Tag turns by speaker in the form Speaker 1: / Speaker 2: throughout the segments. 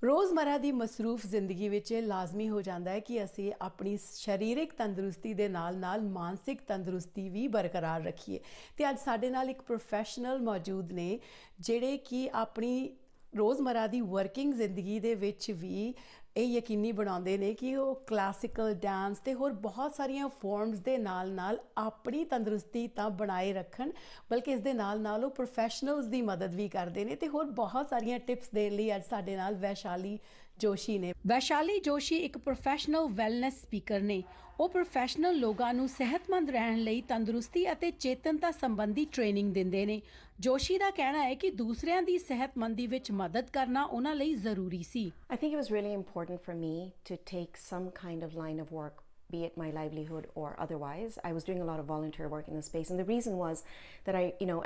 Speaker 1: ਰੋਜ਼ਮਰਾ ਦੀ ਮਸਰੂਫ ਜ਼ਿੰਦਗੀ ਵਿੱਚ ਇਹ ਲਾਜ਼ਮੀ ਹੋ ਜਾਂਦਾ ਹੈ ਕਿ ਅਸੀਂ ਆਪਣੀ ਸਰੀਰਕ ਤੰਦਰੁਸਤੀ ਦੇ ਨਾਲ-ਨਾਲ ਮਾਨਸਿਕ ਤੰਦਰੁਸਤੀ ਵੀ ਬਰਕਰਾਰ ਰੱਖੀਏ ਤੇ ਅੱਜ ਸਾਡੇ ਨਾਲ ਇੱਕ ਪ੍ਰੋਫੈਸ਼ਨਲ ਮੌਜੂਦ ਨੇ ਜਿਹੜੇ ਕਿ ਆਪਣੀ ਰੋਜ਼ਮਰਾ ਦੀ ਵਰਕਿੰਗ ਜ਼ਿੰਦਗੀ ਦੇ ਵਿੱਚ ਵੀ ਇਹ ਯਕੀਨੀ ਬਣਾਉਂਦੇ ਨੇ ਕਿ ਉਹ ਕਲਾਸੀਕਲ ਡਾਂਸ ਤੇ ਹੋਰ ਬਹੁਤ ਸਾਰੀਆਂ ਫਾਰਮਸ ਦੇ ਨਾਲ-ਨਾਲ ਆਪਣੀ ਤੰਦਰੁਸਤੀ ਤਾਂ ਬਣਾਏ ਰੱਖਣ ਬਲਕਿ ਇਸ ਦੇ ਨਾਲ-ਨਾਲ ਉਹ ਪ੍ਰੋਫੈਸ਼ਨਲਸ ਦੀ ਮਦਦ ਵੀ ਕਰਦੇ ਨੇ ਤੇ ਹੋਰ ਬਹੁਤ ਸਾਰੀਆਂ ਟਿਪਸ ਦੇਣ ਲਈ ਅੱਜ ਸਾਡੇ ਨਾਲ ਵੈਸ਼ਾਲੀ ਜੋਸ਼ੀ ਨੇ। ਵੈਸ਼ਾਲੀ ਜੋਸ਼ੀ ਇੱਕ ਪ੍ਰੋਫੈਸ਼ਨਲ ਵੈਲਨੈਸ ਸਪੀਕਰ ਨੇ। ਉਹ ਪ੍ਰੋਫੈਸ਼ਨਲ ਲੋਕਾਂ ਨੂੰ ਸਿਹਤਮੰਦ ਰਹਿਣ ਲਈ ਤੰਦਰੁਸਤੀ ਅਤੇ ਚੇਤਨਤਾ ਸੰਬੰਧੀ ਟ੍ਰੇਨਿੰਗ ਦਿੰਦੇ ਨੇ। ਜੋਸ਼ੀ ਦਾ ਕਹਿਣਾ ਹੈ ਕਿ ਦੂਸਰਿਆਂ ਦੀ ਸਿਹਤਮੰਦੀ ਵਿੱਚ ਮਦਦ ਕਰਨਾ ਉਹਨਾਂ ਲਈ ਜ਼ਰੂਰੀ ਸੀ।
Speaker 2: I think it was really important for me to take some kind of line of work, be it my livelihood or otherwise. I was doing a lot of volunteer work in the space, and the reason was that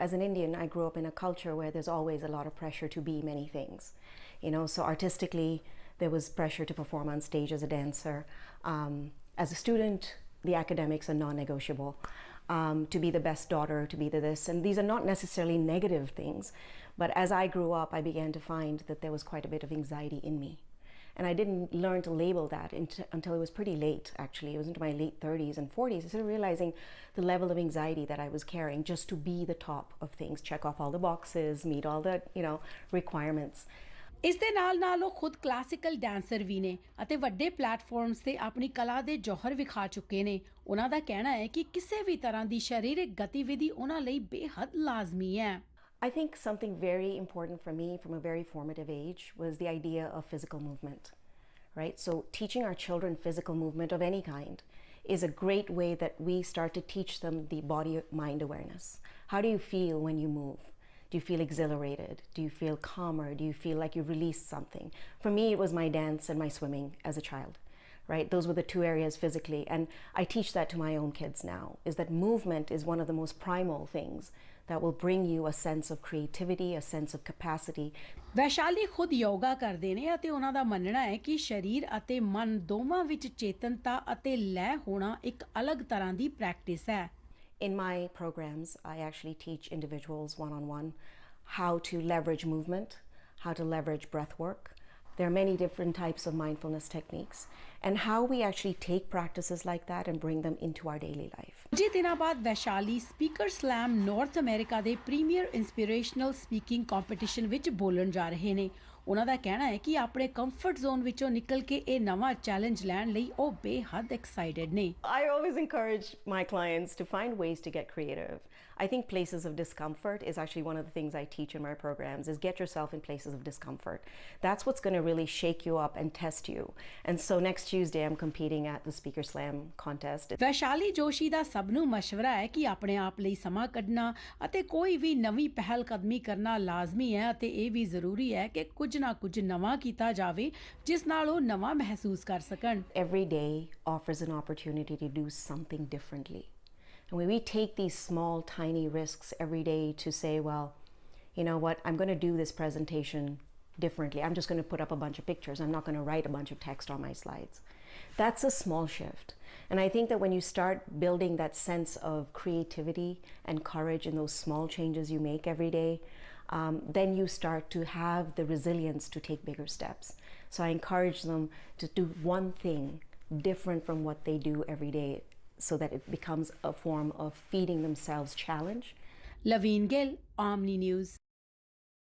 Speaker 2: as an Indian, I grew up in a culture where there's always a lot of pressure to be many things. So artistically, there was pressure to perform on stage as a dancer. As a student, the academics are non-negotiable. To be the best daughter, to be this, and these are not necessarily negative things, but as I grew up, I began to find that there was quite a bit of anxiety in me. And I didn't learn to label that until it was pretty late, actually. It was into my late 30s and 40s. I started realizing the level of anxiety that I was carrying just to be the top of things, check off all the boxes, meet all the, requirements.
Speaker 1: ਇਸ ਦੇ ਨਾਲ-ਨਾਲ ਉਹ ਖੁਦ classical dancer ਵੀ ਨੇ ਅਤੇ ਵੱਡੇ platforms ਤੇ ਆਪਣੀ ਕਲਾ ਦੇ ਜੌਹਰ ਵਿਖਾ ਚੁੱਕੇ ਨੇ। ਉਹਨਾਂ ਦਾ ਕਹਿਣਾ ਹੈ ਕਿ ਕਿਸੇ ਵੀ ਤਰ੍ਹਾਂ ਦੀ ਸਰੀਰਕ ਗਤੀਵਿਧੀ ਉਹਨਾਂ ਲਈ ਬੇਹੱਦ ਲਾਜ਼ਮੀ ਹੈ।
Speaker 2: I think something very important for me from a very formative age was the idea of physical movement, right? So teaching our children physical movement of any kind is a great way that we start to teach them the body-mind awareness. How do you feel when you move? Do you feel exhilarated? Do you feel calmer? Do you feel like you've released something? For me, it was my dance and my swimming as a child, right? Those were the two areas physically. And I teach that to my own kids now, is that movement is one of the most primal things that will bring you a sense of creativity, a sense of capacity.
Speaker 1: Vaishali ਖੁਦ ਯੋਗਾ ਕਰਦੇ ਨੇ ਅਤੇ ਉਹਨਾਂ ਦਾ ਮੰਨਣਾ ਹੈ ਕਿ ਸਰੀਰ ਅਤੇ ਮਨ ਦੋਵਾਂ ਵਿੱਚ ਚੇਤਨਤਾ ਅਤੇ ਲੈਅ ਹੋਣਾ ਇੱਕ ਅਲੱਗ ਤਰ੍ਹਾਂ ਦੀ ਪ੍ਰੈਕਟਿਸ ਹੈ।
Speaker 2: In my programs, I actually teach individuals one-on-one how to leverage movement, how to leverage breath work. There are many different types of mindfulness techniques and how we actually take practices like that and bring them into our daily life.
Speaker 1: ਕੁਝ ਦਿਨਾਂ ਬਾਅਦ Vaishali speaker slam north America ਦੇ premier inspirational speaking competition ਵਿੱਚ ਬੋਲਣ ਜਾ ਰਹੇ ਨੇ। ਉਹਨਾਂ ਦਾ ਕਹਿਣਾ ਹੈ ਕਿ ਆਪਣੇ ਕੰਫਰਟ ਜ਼ੋਨ ਵਿੱਚੋਂ ਨਿਕਲ ਕੇ ਇਹ ਨਵਾਂ ਚੈਲੰਜ ਲੈਣ ਲਈ ਉਹ ਬੇਹੱਦ ਐਕਸਾਈਟਡ ਨੇ।
Speaker 2: I always encourage my clients to find ways to get creative. I think places of discomfort is actually one of the things I teach in my programs, is get yourself in places of discomfort. That's what's going to really shake you up and test you. And so next Tuesday I'm competing at the Speaker Slam contest.
Speaker 1: Vaishali Joshi ਦਾ ਸਭ ਨੂੰ ਮਸ਼ਵਰਾ ਹੈ ਕਿ ਆਪਣੇ ਆਪ ਲਈ ਸਮਾਂ ਕੱਢਣਾ ਅਤੇ ਕੋਈ ਵੀ ਨਵੀਂ ਪਹਿਲ ਕਦਮੀ ਕਰਨਾ ਲਾਜ਼ਮੀ ਹੈ ਅਤੇ ਇਹ ਵੀ ਜ਼ਰੂਰੀ ਹੈ ਕਿ ਕੁਝ ਨਾ ਕੁਝ ਨਵਾਂ ਕੀਤਾ ਜਾਵੇ ਜਿਸ ਨਾਲ ਉਹ ਨਵਾਂ ਮਹਿਸੂਸ ਕਰ ਸਕਣ।
Speaker 2: Every day offers an opportunity to do something differently. And when we take these small, tiny risks every day to say, well, you know what, I'm going to do this presentation differently. I'm just going to put up a bunch of pictures. I'm not going to write a bunch of text on my slides. That's a small shift. And I think that when you start building that sense of creativity and courage in those small changes you make every day, then you start to have the resilience to take bigger steps. So I encourage them to do one thing different from what they do every day so that it becomes a form of feeding themselves challenge.
Speaker 1: Laveen Gill, OMNI News.